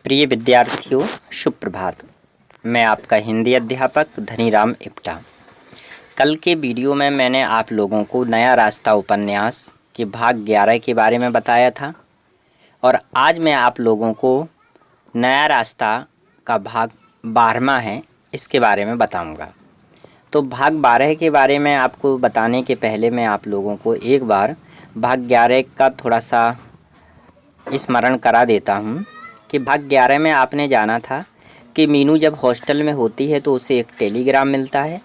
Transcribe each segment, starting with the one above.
प्रिय विद्यार्थियों, शुभ प्रभात। मैं आपका हिंदी अध्यापक धनीराम इप्टा। कल के वीडियो में मैंने आप लोगों को नया रास्ता उपन्यास के भाग 11 के बारे में बताया था और आज मैं आप लोगों को नया रास्ता का भाग 12वां है, इसके बारे में बताऊंगा। तो भाग 12 के बारे में आपको बताने के पहले मैं आप लोगों को एक बार भाग 11 का थोड़ा सा स्मरण करा देता हूं कि भाग 11 में आपने जाना था कि मीनू जब हॉस्टल में होती है तो उसे एक टेलीग्राम मिलता है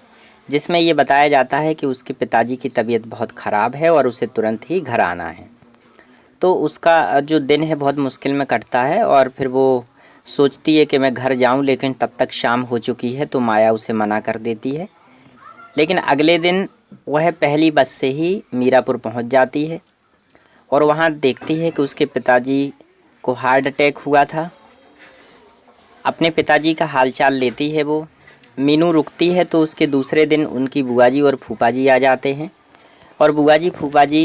जिसमें ये बताया जाता है कि उसके पिताजी की तबीयत बहुत ख़राब है और उसे तुरंत ही घर आना है। तो उसका जो दिन है बहुत मुश्किल में कटता है और फिर वो सोचती है कि मैं घर जाऊं, लेकिन तब तक शाम हो चुकी है तो माया उसे मना कर देती है। लेकिन अगले दिन वह पहली बस से ही मीरापुर पहुंच जाती है और वहां देखती है कि उसके पिताजी को हार्ट अटैक हुआ था। अपने पिताजी का हालचाल लेती है वो। मीनू रुकती है तो उसके दूसरे दिन उनकी बुआ जी और फूफा जी आ जाते हैं और बुआ जी फूफा जी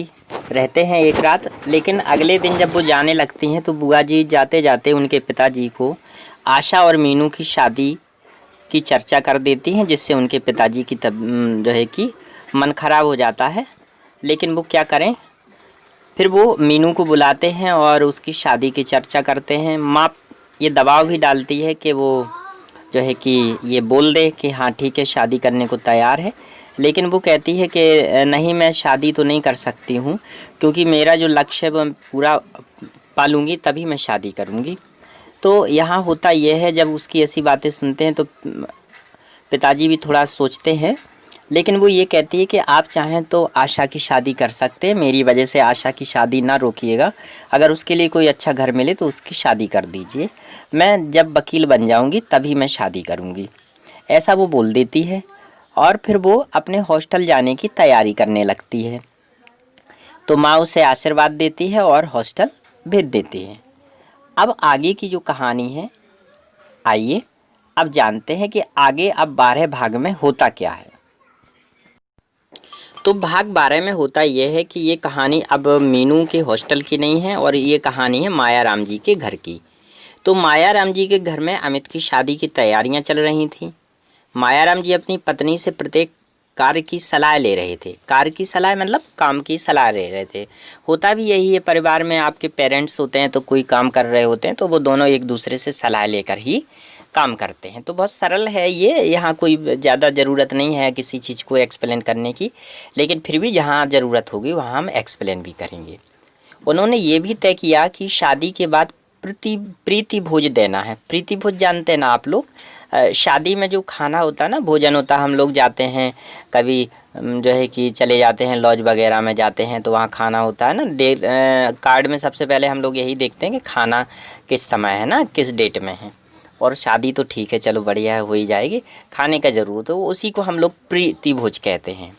रहते हैं एक रात। लेकिन अगले दिन जब वो जाने लगती हैं तो बुआ जी जाते जाते उनके पिताजी को आशा और मीनू की शादी की चर्चा कर देती हैं, जिससे उनके पिताजी की जो है कि मन खराब हो जाता है। लेकिन वो क्या करें, फिर वो मीनू को बुलाते हैं और उसकी शादी की चर्चा करते हैं। माँ ये दबाव भी डालती है कि वो जो है कि ये बोल दे कि हाँ ठीक है, शादी करने को तैयार है। लेकिन वो कहती है कि नहीं, मैं शादी तो नहीं कर सकती हूँ क्योंकि मेरा जो लक्ष्य है वो पूरा पालूँगी तभी मैं शादी करूँगी। तो यहाँ होता यह है, जब उसकी ऐसी बातें सुनते हैं तो पिताजी भी थोड़ा सोचते हैं। लेकिन वो ये कहती है कि आप चाहें तो आशा की शादी कर सकते हैं, मेरी वजह से आशा की शादी ना रोकिएगा। अगर उसके लिए कोई अच्छा घर मिले तो उसकी शादी कर दीजिए, मैं जब वकील बन जाऊंगी तभी मैं शादी करूंगी, ऐसा वो बोल देती है। और फिर वो अपने हॉस्टल जाने की तैयारी करने लगती है। तो माँ उसे आशीर्वाद देती है और हॉस्टल भेज देती है। अब आगे की जो कहानी है, आइए अब जानते हैं कि आगे अब 12 भाग में होता क्या है। तो भाग 12 में होता यह है कि ये कहानी अब मीनू के हॉस्टल की नहीं है और ये कहानी है मायाराम जी के घर की। तो मायाराम जी के घर में अमित की शादी की तैयारियां चल रही थी। मायाराम जी अपनी पत्नी से प्रत्येक कार्य की सलाह ले रहे थे। कार्य की सलाह मतलब काम की सलाह ले रहे थे। होता भी यही है, परिवार में आपके पेरेंट्स होते हैं तो कोई काम कर रहे होते हैं तो वो दोनों एक दूसरे से सलाह लेकर ही काम करते हैं। तो बहुत सरल है ये, यहाँ कोई ज़्यादा ज़रूरत नहीं है किसी चीज़ को एक्सप्लेन करने की। लेकिन फिर भी जहाँ ज़रूरत होगी वहाँ हम एक्सप्लेन भी करेंगे। उन्होंने ये भी तय किया कि शादी के बाद प्रीति भोज देना है। प्रीति भोज जानते हैं ना आप लोग? शादी में जो खाना होता है ना, भोजन होता है, हम लोग जाते हैं कभी जो है कि चले जाते हैं लॉज वगैरह में जाते हैं तो वहाँ खाना होता है ना। कार्ड में सबसे पहले हम लोग यही देखते हैं कि खाना किस समय है ना, किस डेट में है। और शादी तो ठीक है, चलो बढ़िया है, हो ही जाएगी, खाने का ज़रूरत हो, उसी को हम लोग प्रीति भोज कहते हैं।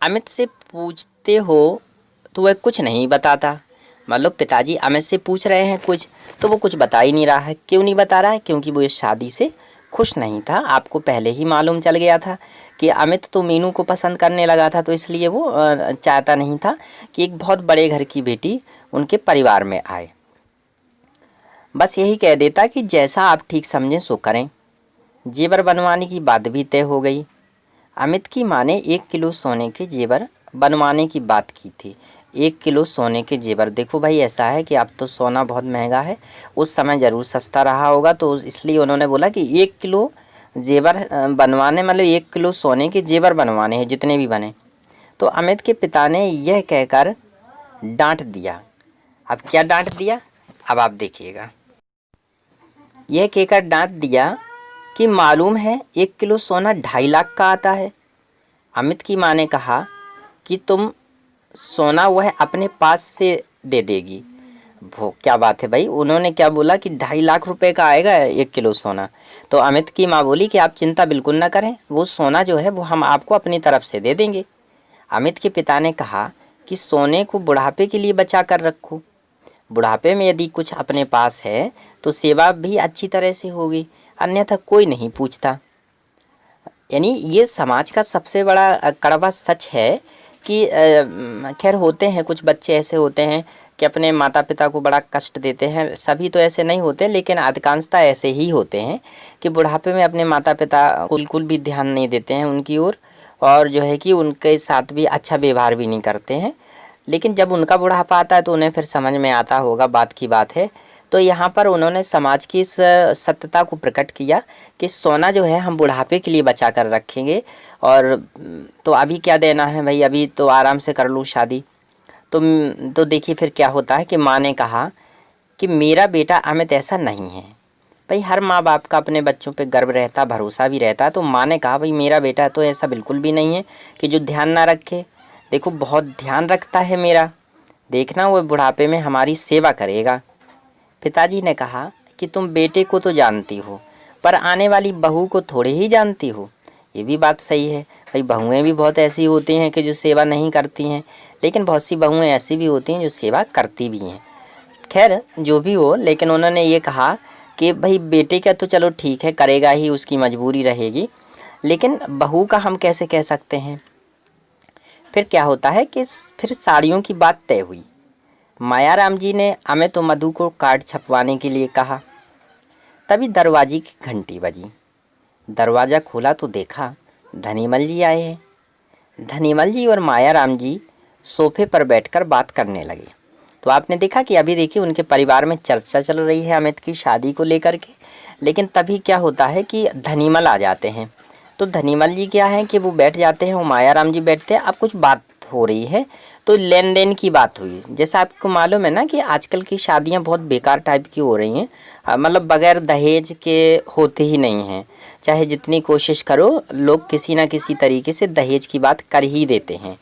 अमित से पूछते हो तो वह कुछ नहीं बताता। मतलब पिताजी अमित से पूछ रहे हैं कुछ तो वो कुछ बता ही नहीं रहा है। क्यों नहीं बता रहा है? क्योंकि वो इस शादी से खुश नहीं था। आपको पहले ही मालूम चल गया था कि अमित तो मीनू को पसंद करने लगा था, तो इसलिए वो चाहता नहीं था कि एक बहुत बड़े घर की बेटी उनके परिवार में आए। बस यही कह देता कि जैसा आप ठीक समझें सो करें। जेवर बनवाने की बात भी तय हो गई। अमित की माँ ने 1 किलो सोने के जेवर बनवाने की बात की थी। 1 किलो सोने के जेवर, देखो भाई ऐसा है कि अब तो सोना बहुत महंगा है, उस समय ज़रूर सस्ता रहा होगा, तो इसलिए उन्होंने बोला कि 1 किलो जेवर बनवाने, मतलब 1 किलो सोने के जेवर बनवाने हैं, जितने भी बने। तो अमित के पिता ने यह कहकर डांट दिया। अब क्या डांट दिया, अब आप देखिएगा। यह कहकर डांट दिया कि मालूम है 1 किलो सोना 2.5 लाख का आता है। अमित की माँ ने कहा कि तुम सोना वह अपने पास से दे देगी। वो क्या बात है भाई, उन्होंने क्या बोला कि 2.5 लाख रुपए का आएगा 1 किलो सोना। तो अमित की माँ बोली कि आप चिंता बिल्कुल ना करें, वो सोना जो है वो हम आपको अपनी तरफ से दे देंगे। अमित के पिता ने कहा कि सोने को बुढ़ापे के लिए बचा कर रखो, बुढ़ापे में यदि कुछ अपने पास है तो सेवा भी अच्छी तरह से होगी, अन्यथा कोई नहीं पूछता। यानी ये समाज का सबसे बड़ा कड़वा सच है कि खैर होते हैं कुछ बच्चे ऐसे होते हैं कि अपने माता पिता को बड़ा कष्ट देते हैं। सभी तो ऐसे नहीं होते, लेकिन अधिकांशतः ऐसे ही होते हैं कि बुढ़ापे में अपने माता पिता बिल्कुल भी ध्यान नहीं देते हैं उनकी ओर, और जो है कि उनके साथ भी अच्छा व्यवहार भी नहीं करते हैं। लेकिन जब उनका बुढ़ापा आता है तो उन्हें फिर समझ में आता होगा, बात की बात है। तो यहाँ पर उन्होंने समाज की इस सत्यता को प्रकट किया कि सोना जो है हम बुढ़ापे के लिए बचा कर रखेंगे, और तो अभी क्या देना है भाई, अभी तो आराम से कर लूँ शादी। तो देखिए फिर क्या होता है कि माँ ने कहा कि मेरा बेटा अमित ऐसा नहीं है। भाई हर माँ बाप का अपने बच्चों पे गर्व रहता, भरोसा भी रहता है। तो माँ ने कहा भाई मेरा बेटा तो ऐसा बिल्कुल भी नहीं है कि जो ध्यान ना रखे। देखो बहुत ध्यान रखता है मेरा, देखना वो बुढ़ापे में हमारी सेवा करेगा। पिताजी ने कहा कि तुम बेटे को तो जानती हो, पर आने वाली बहू को थोड़े ही जानती हो। ये भी बात सही है भाई, बहुएं भी बहुत ऐसी होती हैं कि जो सेवा नहीं करती हैं, लेकिन बहुत सी बहुएं ऐसी भी होती हैं जो सेवा करती भी हैं। खैर जो भी हो, लेकिन उन्होंने ये कहा कि भाई बेटे का तो चलो ठीक है, करेगा ही, उसकी मजबूरी रहेगी, लेकिन बहू का हम कैसे कह सकते हैं। फिर क्या होता है कि फिर साड़ियों की बात तय हुई। मायाराम जी ने अमित और मधु को कार्ड छपवाने के लिए कहा। तभी दरवाजे की घंटी बजी। दरवाज़ा खोला तो देखा धनीमल जी आए हैं। धनीमल जी और मायाराम जी सोफे पर बैठकर बात करने लगे। तो आपने देखा कि अभी देखिए उनके परिवार में चर्चा चल रही है अमित की शादी को लेकर के, लेकिन तभी क्या होता है कि धनीमल आ जाते हैं। तो धनीमल जी क्या है कि वो बैठ जाते हैं और मायाराम जी बैठते हैं। अब कुछ बात हो रही है, तो लेन देन की बात हुई। जैसा आपको मालूम है ना कि आजकल की शादियां बहुत बेकार टाइप की हो रही हैं, मतलब बगैर दहेज के होते ही नहीं हैं। चाहे जितनी कोशिश करो, लोग किसी ना किसी तरीके से दहेज की बात कर ही देते हैं।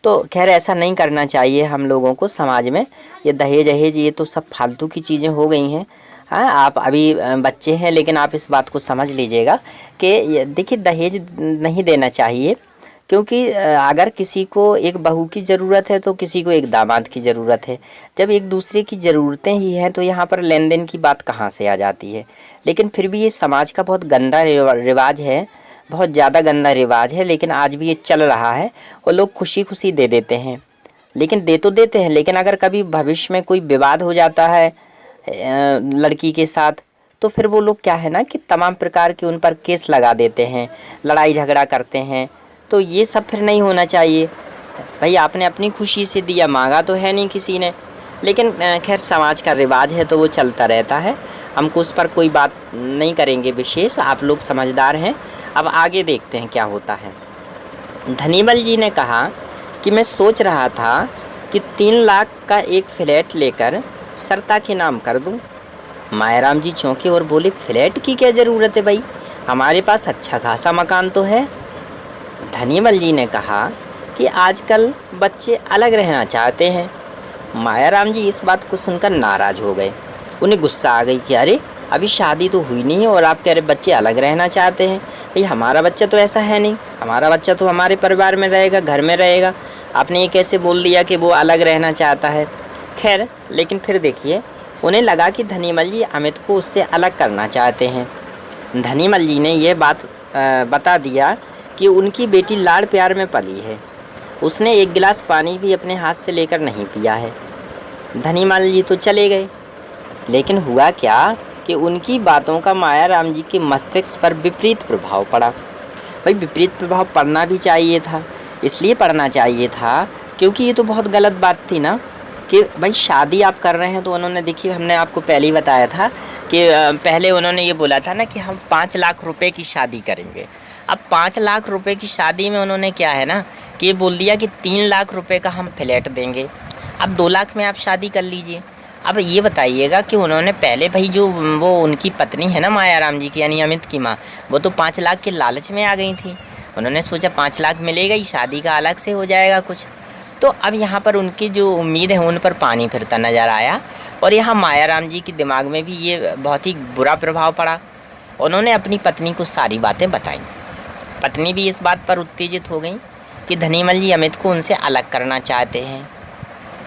तो खैर ऐसा नहीं करना चाहिए हम लोगों को समाज में। ये दहेज अहेज ये तो सब फालतू की चीज़ें हो गई हैं। हाँ, आप अभी बच्चे हैं, लेकिन आप इस बात को समझ लीजिएगा कि देखिए दहेज नहीं देना चाहिए, क्योंकि अगर किसी को एक बहू की ज़रूरत है तो किसी को एक दामाद की ज़रूरत है। जब एक दूसरे की ज़रूरतें ही हैं तो यहाँ पर लेन देन की बात कहाँ से आ जाती है। लेकिन फिर भी ये समाज का बहुत गंदा रिवाज है, बहुत ज़्यादा गंदा रिवाज है, लेकिन आज भी ये चल रहा है और लोग खुशी खुशी दे देते हैं। लेकिन दे तो देते हैं, लेकिन अगर कभी भविष्य में कोई विवाद हो जाता है लड़की के साथ, तो फिर वो लोग क्या है ना कि तमाम प्रकार के उन पर केस लगा देते हैं, लड़ाई झगड़ा करते हैं। तो ये सब फिर नहीं होना चाहिए। भाई आपने अपनी खुशी से दिया, मांगा तो है नहीं किसी ने, लेकिन खैर समाज का रिवाज है तो वो चलता रहता है। हमको उस पर कोई बात नहीं करेंगे विशेष, आप लोग समझदार हैं। अब आगे देखते हैं क्या होता है। धनीमल जी ने कहा कि मैं सोच रहा था कि 3 लाख का एक फ्लैट लेकर सरता के नाम कर दूं। मायाराम जी चौंके और बोले, फ्लैट की क्या ज़रूरत है भाई, हमारे पास अच्छा खासा मकान तो है। धनीमल जी ने कहा कि आजकल बच्चे अलग रहना चाहते हैं। मायाराम जी इस बात को सुनकर नाराज़ हो गए। उन्हें गुस्सा आ गई कि अरे अभी शादी तो हुई नहीं है और आप कह रहे बच्चे अलग रहना चाहते हैं। भाई हमारा बच्चा तो ऐसा है नहीं, हमारा बच्चा तो हमारे परिवार में रहेगा, घर में रहेगा। आपने ये कैसे बोल दिया कि वो अलग रहना चाहता है। खैर लेकिन फिर देखिए उन्हें लगा कि धनीमल जी अमित को उससे अलग करना चाहते हैं। धनीमल जी ने यह बात बता दिया कि उनकी बेटी लाड़ प्यार में पली है, उसने एक गिलास पानी भी अपने हाथ से लेकर नहीं पिया है। धनीमल जी तो चले गए, लेकिन हुआ क्या कि उनकी बातों का मायाराम जी के मस्तिष्क पर विपरीत प्रभाव पड़ा। भाई विपरीत प्रभाव पड़ना भी चाहिए था, इसलिए पड़ना चाहिए था क्योंकि ये तो बहुत गलत बात थी ना कि भाई शादी आप कर रहे हैं। तो उन्होंने देखिए हमने आपको पहले ही बताया था कि पहले उन्होंने ये बोला था ना कि हम 5 लाख रुपए की शादी करेंगे। अब 5 लाख रुपए की शादी में उन्होंने क्या है ना कि बोल दिया कि 3 लाख रुपए का हम फ्लैट देंगे। अब 2 लाख में आप शादी कर लीजिए। अब ये बताइएगा कि उन्होंने पहले भाई जो वो उनकी पत्नी है ना मायाराम जी की यानी अमित की माँ, वो तो 5 लाख के लालच में आ गई थी। उन्होंने सोचा 5 लाख मिलेगा ही, शादी का अलग से हो जाएगा कुछ। तो अब यहाँ पर उनकी जो उम्मीद है उन पर पानी फिरता नज़र आया और यहाँ मायाराम जी के दिमाग में भी ये बहुत ही बुरा प्रभाव पड़ा। उन्होंने अपनी पत्नी को सारी बातें बताई। पत्नी भी इस बात पर उत्तेजित हो गई कि धनीमल जी अमित को उनसे अलग करना चाहते हैं।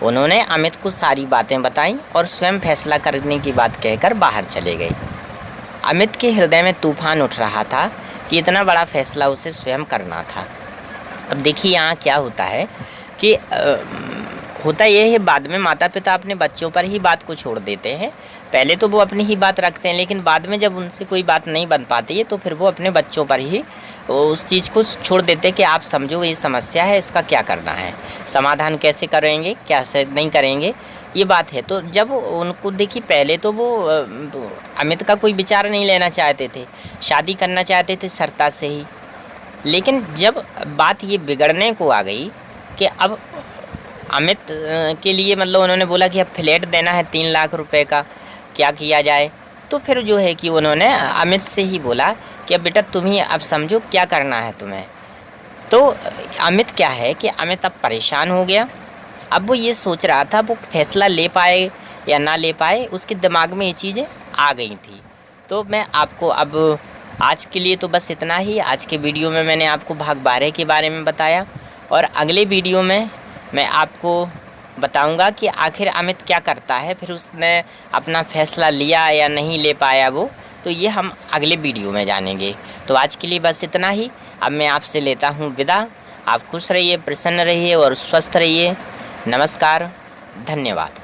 उन्होंने अमित को सारी बातें बताई और स्वयं फैसला करने की बात कहकर बाहर चले गए। अमित के हृदय में तूफान उठ रहा था कि इतना बड़ा फैसला उसे स्वयं करना था। अब देखिए यहाँ क्या होता है, कि होता यह है, बाद में माता पिता अपने बच्चों पर ही बात को छोड़ देते हैं। पहले तो वो अपनी ही बात रखते हैं, लेकिन बाद में जब उनसे कोई बात नहीं बन पाती है तो फिर वो अपने बच्चों पर ही उस चीज़ को छोड़ देते हैं कि आप समझो ये समस्या है, इसका क्या करना है, समाधान कैसे करेंगे, कैसे नहीं करेंगे, ये बात है। तो जब उनको देखिए, पहले तो वो अमित का कोई विचार नहीं लेना चाहते थे, शादी करना चाहते थे शर्ता से ही। लेकिन जब बात ये बिगड़ने को आ गई कि अब अमित के लिए मतलब उन्होंने बोला कि अब फ्लैट देना है 3 लाख रुपए का, क्या किया जाए। तो फिर जो है कि उन्होंने अमित से ही बोला कि अब बेटा तुम ही अब समझो क्या करना है तुम्हें। तो अमित क्या है कि अमित अब परेशान हो गया। अब वो ये सोच रहा था वो फैसला ले पाए या ना ले पाए, उसके दिमाग में ये चीज़ें आ गई थी। तो मैं आपको अब आज के लिए तो बस इतना ही। आज के वीडियो में मैंने आपको भाग 12 के बारे में बताया, और अगले वीडियो में मैं आपको बताऊंगा कि आखिर अमित क्या करता है, फिर उसने अपना फ़ैसला लिया या नहीं ले पाया वो, तो ये हम अगले वीडियो में जानेंगे। तो आज के लिए बस इतना ही। अब मैं आपसे लेता हूँ विदा। आप खुश रहिए, प्रसन्न रहिए और स्वस्थ रहिए। नमस्कार, धन्यवाद।